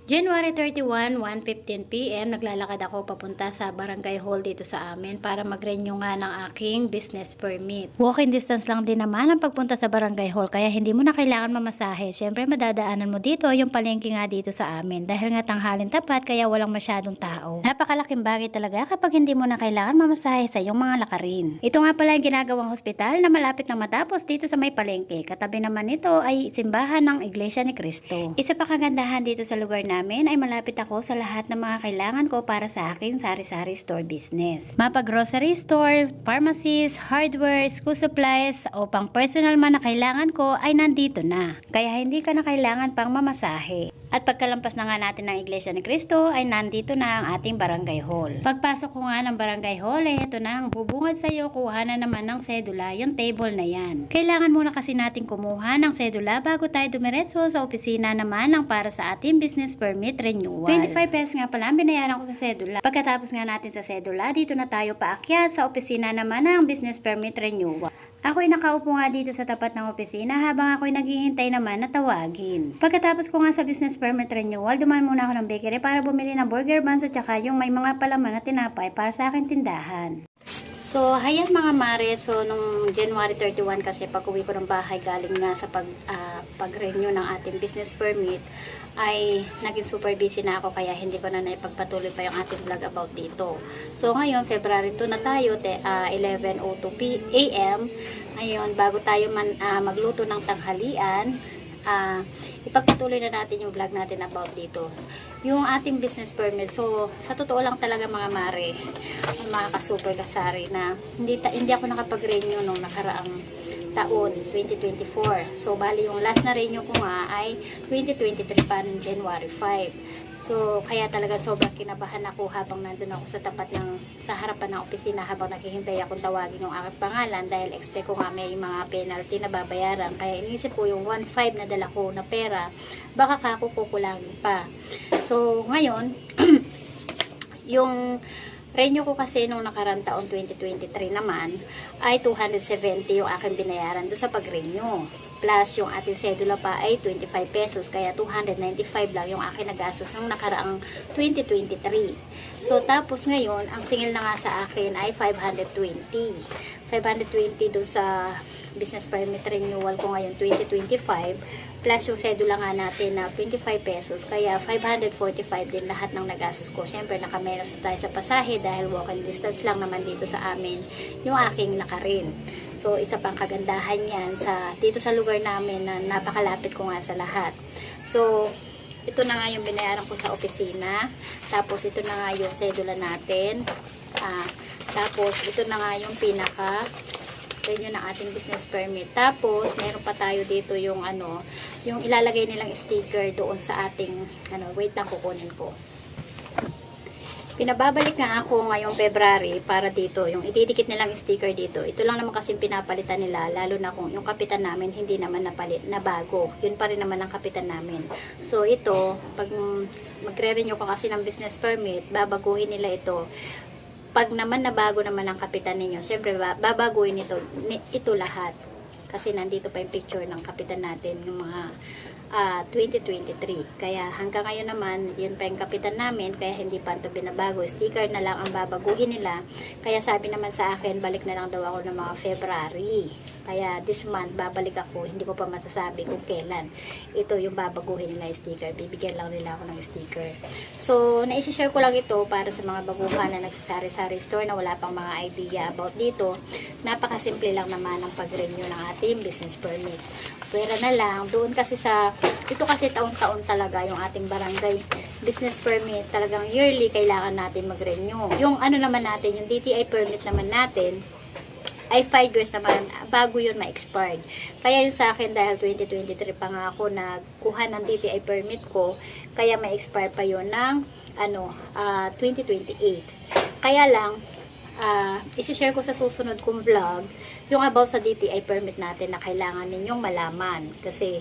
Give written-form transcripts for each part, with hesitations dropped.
January 31, 1:15 PM, naglalakad ako papunta sa barangay hall dito sa amin para mag-renew nga ng aking business permit. Walking distance lang din naman ang pagpunta sa barangay hall, kaya hindi mo na kailangan mamasahe. Syempre madadaanan mo dito yung palengke nga dito sa amin dahil nga tanghalin tapat kaya walang masyadong tao. Napakalaking bagay talaga kapag hindi mo na kailangan mamasahe sa iyong mga lakarin. Ito nga pala yung ginagawang hospital na malapit na matapos dito sa may palengke. Katabi naman nito ay simbahan ng Iglesia ni Cristo. Isa pa kagandahan dito sa lugar namin ay malapit ako sa lahat ng mga kailangan ko para sa aking sari-sari store business. Mapa grocery store, pharmacies, hardware, school supplies o pang personal man na kailangan ko ay nandito na. Kaya hindi ka na kailangan pang mamasahe. At pagkalampas na nga natin ng Iglesia ni Cristo ay nandito na ang ating barangay hall. Pagpasok ko nga ng barangay hall ito na ang bubungad sa iyo, kuha na naman ng sedula, yung table na yan. Kailangan muna kasi natin kumuha ng sedula bago tayo dumiretso sa opisina naman ng para sa ating business permit renewal. 25 pesos nga pala ang binayaran ko sa sedula. Pagkatapos nga natin sa sedula, dito na tayo paakyat sa opisina naman ng business permit renewal. Ako'y nakaupo nga dito sa tapat ng opisina habang ako'y naghihintay naman na tawagin. Pagkatapos ko nga sa business permit renewal, dumaan muna ako ng bakery para bumili ng burger buns at saka yung may mga palaman na tinapay para sa aking tindahan. So, hayan mga mare, so nung January 31 kasi pag-uwi ko ng bahay galing nga sa pag-renew ng ating business permit, ay naging super busy na ako kaya hindi ko na naipagpatuloy pa yung ating vlog about dito. So, ngayon, February 2 na tayo, 11:02 AM. Ngayon, bago tayo magluto ng tanghalian, ipagpatuloy na natin yung vlog natin about dito. Yung ating business permit. So, sa totoo lang talaga mga mare, mga ka-super kasari na hindi ako nakapag-renew nung nakaraang taon, 2024. So, bali yung last na renew ko nga ay 2023 pa ng January 5. So, kaya talaga sobrang kinabahan ako habang nandun ako sa harapan ng opisina habang naghihintay akong tawagin yung aking pangalan dahil expect ko nga may mga penalty na babayaran. Kaya inisip ko yung 1.5 na dala ko na pera, baka kako kukulangin pa. So, ngayon, yung renew ko kasi nung nakarang taon 2023 naman ay 270 yung aking binayaran doon sa pag-renew. Plus yung ating sedula pa ay 25 pesos kaya 295 lang yung aking nagastos nung nakaraang 2023. So tapos ngayon ang singil na nga sa akin ay 520 doon sa business permit renewal ko ngayon 2025 plus yung sedula nga natin na 25 pesos kaya 545 din lahat ng nagastos ko. Syempre nakamenos tayo sa pasahe dahil walking distance lang naman dito sa amin yung aking lakarin. So isa pang kagandahan yan dito sa lugar namin na napakalapit ko nga sa lahat. So ito na nga yung binayaran ko sa opisina, tapos ito na nga yung sedula natin, tapos ito na nga yung pinaka renew ng ating business permit. Tapos, meron pa tayo dito yung yung ilalagay nilang sticker doon sa ating, wait lang kukunin ko. Pinababalik nga ako ngayong February para dito, yung ididikit nilang sticker dito. Ito lang naman kasing pinapalitan nila, lalo na kung yung kapitan namin hindi naman na bago. Yun pa rin naman ang kapitan namin. So, ito, pag magre-renew ko kasi ng business permit, babaguhin nila ito. Pag naman nabago naman ang kapitan ninyo, syempre babaguhin ito lahat. Kasi nandito pa yung picture ng kapitan natin ng mga 2023. Kaya hanggang ngayon naman, yun pa yung kapitan namin, kaya hindi pa ito binabago. Sticker na lang ang babaguhin nila. Kaya sabi naman sa akin, balik na lang daw ako ng mga February. Kaya this month, babalik ako. Hindi ko pa masasabi kung kailan. Ito yung babaguhin nila yung sticker. Bibigyan lang nila ako ng sticker. So, naisishare ko lang ito para sa mga baguhan na nagsasari-sari store na wala pang mga idea about dito. Napakasimple lang naman ang pag-renew ng ating business permit. Pwera na lang. Doon kasi ito kasi taon-taon talaga yung ating barangay business permit. Talagang yearly kailangan natin mag-renew. Yung naman natin, yung DTI permit naman natin, ay 5 years naman bago yun ma-expired. Kaya yung sa akin dahil 2023 pa nga ako nagkuha ng DTI permit ko, kaya ma-expire pa yun ng 2028. Kaya lang, isi-share ko sa susunod kong vlog yung about sa DTI permit natin na kailangan ninyong malaman. Kasi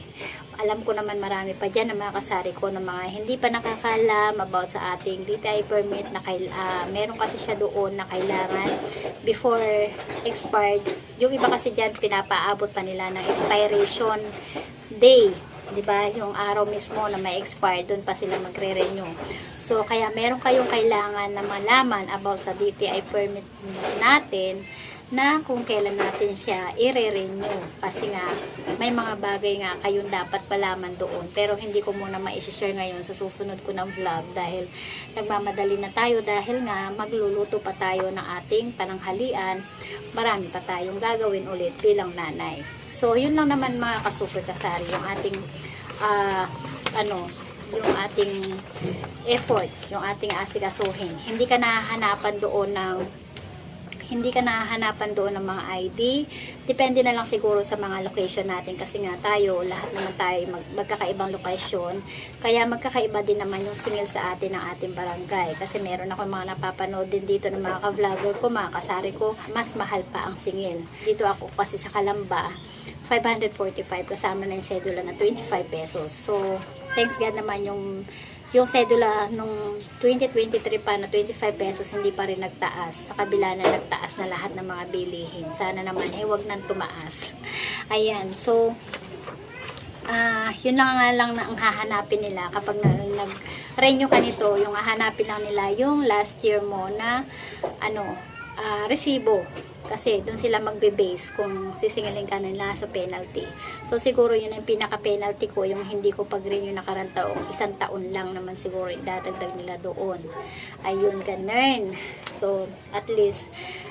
alam ko naman marami pa dyan na mga kasari ko na mga hindi pa nakakalam about sa ating DTI permit na meron kasi siya doon na kailangan before expired. Yung iba kasi dyan pinapaabot pa nila ng expiration day 'di ba? Yung araw mismo na may expire, doon pa sila magre-renew. So, kaya meron kayong kailangan na malaman about sa DTI permit natin na kung kailan natin siya i-renew. Kasi nga, may mga bagay nga kayong dapat palaman doon. Pero hindi ko muna ma-share ngayon sa susunod ko ng vlog dahil nagmamadali na tayo dahil nga magluluto pa tayo ng ating pananghalian. Marami pa tayong gagawin ulit bilang nanay. So, yun lang naman mga ka-super kasari, yung ating yung ating effort, yung ating asikasuhin. Hindi ka nahahanapan doon ng mga ID. Depende na lang siguro sa mga location natin kasi nga tayo, lahat naman tayo magkakaibang lokasyon. Kaya magkakaiba din naman yung singil sa atin ng ating barangay. Kasi meron ako mga napapanood din dito ng mga ka-vlogger ko, mga kasari ko, mas mahal pa ang singil. Dito ako kasi sa Calamba, 545 kasama na yung sedula na 25 pesos. So, thanks God naman yung sedula nung 2023 pa na 25 pesos hindi pa rin nagtaas. Sa kabila na nagtaas na lahat ng mga bilihin. Sana naman wag nang tumaas. Ayan. So, yun lang nga lang na ang hahanapin nila kapag nag-renew ka nito, yung hahanapin lang nila yung last year mo na resibo. Kasi doon sila magbe-base kung sisingilin ka nila sa penalty. So siguro yun ang pinaka-penalty ko, yung hindi ko pag-renew na karang taong, 1 taon lang naman siguro idadagdag nila doon. Ayun, ganun. So at least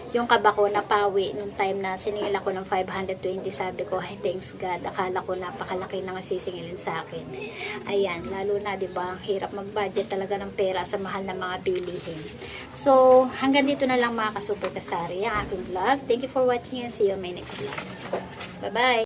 yung kaba ko napawi nung time na siningil ako ng 520, sabi ko, hey, thanks God, akala ko napakalaki na sisingilin sa akin. Ayan, lalo na, diba, ang hirap mag-budget talaga ng pera sa mahal na mga bilihin. So, hanggang dito na lang mga ka-super kasari ang aking vlog. Thank you for watching and see you on my next vlog. Bye-bye!